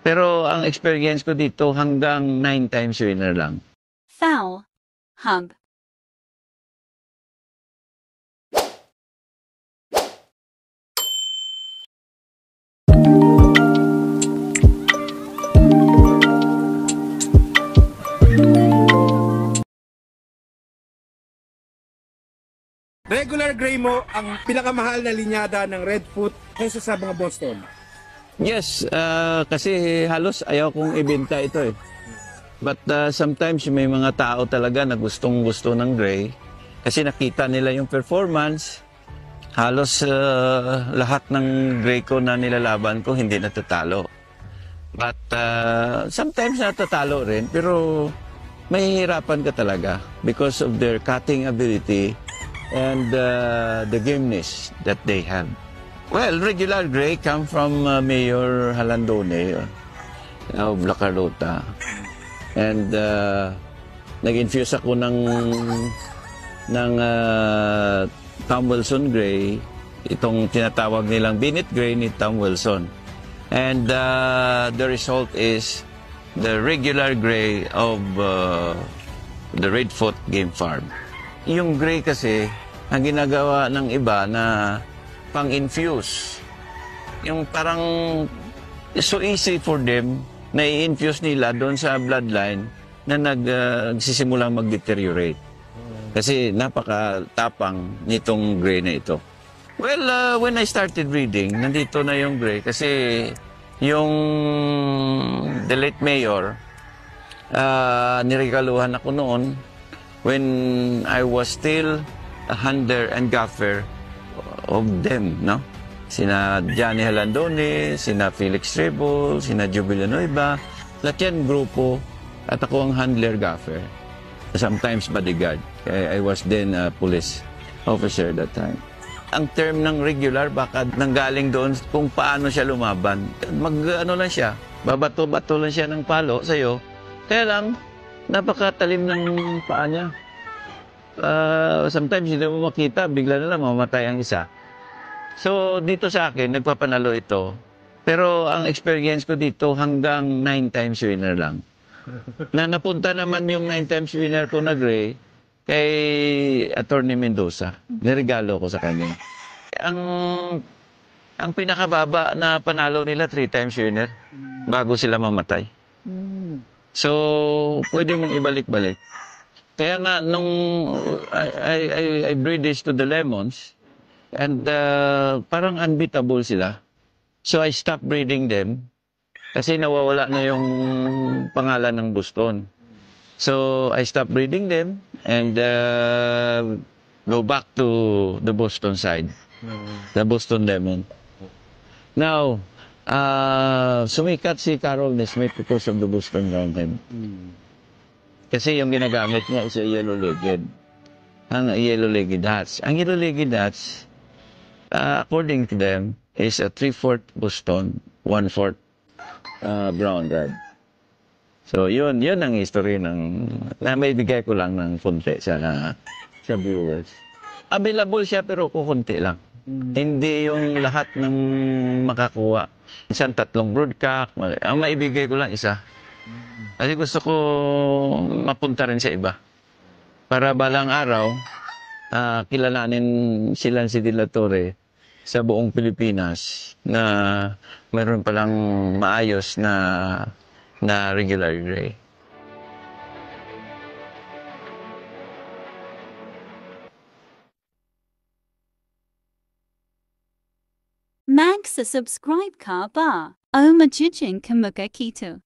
Pero ang experience ko dito hanggang 9 times winner lang. Foul. Hub. Regular gray mo ang pinakamahal na linyada ng Red Foot kaysa sa mga Boston. Yes, kasi halos ayaw kong ibenta ito eh. But sometimes may mga tao talaga na gustong-gusto ng gray kasi nakita nila yung performance. Halos lahat ng gray ko na nilalaban ko hindi natatalo. But sometimes natatalo rin pero mahihirapan ka talaga because of their cutting ability and the gameness that they have. Well, regular gray come from Mayor Halandone of La Carlota. And nag-infuse ako ng Tom Wilson Gray, itong tinatawag nilang Binit Gray ni Tom Wilson. And the result is the regular gray of the Redfoot Game Farm. Yung gray kasi, ang ginagawa ng iba na pang-infuse. Yung parang so easy for them na i-infuse nila doon sa bloodline na nagsisimulang mag-deteriorate. Kasi napaka-tapang nitong gray na ito. Well, when I started reading, nandito na yung gray kasi yung the late mayor, niregaluhan ako noon when I was still a hunter and gaffer of them, no? Sina Johnny Halandone, sina Felix Trebol, sina Joe Villanueva, lahat yan grupo at ako ang handler gaffer. Sometimes bodyguard. I was then a police officer that time. Ang term ng regular baka nanggaling doon kung paano siya lumaban. Mag-ano lang siya, babato-bato lang siya ng palo sa'yo. Kaya lang, napakatalim ng paa niya. Sometimes hindi mo makita, bigla na lang mamatay ang isa. So, dito sa akin, nagpapanalo ito. Pero ang experience ko dito hanggang 9 times winner lang. Na napunta naman yung 9 times winner ko na gray kay Attorney Mendoza. Niregalo ko sa kanya. Ang pinakababa na panalo nila 3 times winner bago sila mamatay. So, pwede mong ibalik-balik. Kaya nga, nung I breed this to the lemons, and parang unbeatable sila. So, I stopped breeding them kasi nawawala na yung pangalan ng Boston. So, I stopped breeding them and go back to the Boston side, the Boston Lemon. Now, sumikat si Carol Nesmith because of the Boston Roundhead. Kasi yung ginagamit niya is a yellow-legged. Ang yellow-legged hats. Ang yellow-legged hats, according to them, is a 3/4 Boston, 1/4 brown red. So, yun ang history ng, na may bigay ko lang ng konti sa viewers. Available siya pero kukunti lang. Hindi yung lahat ng makakuha. Isang 3 broodcock, ang maibigay ko lang isa. Kasi gusto ko mapunta rin sa iba. Para balang araw, kilalanin sila si De La Torre sa buong Pilipinas na mayroon palang maayos na regular gray. Mag sa subscribe ka ba? O majijing ka magkakita.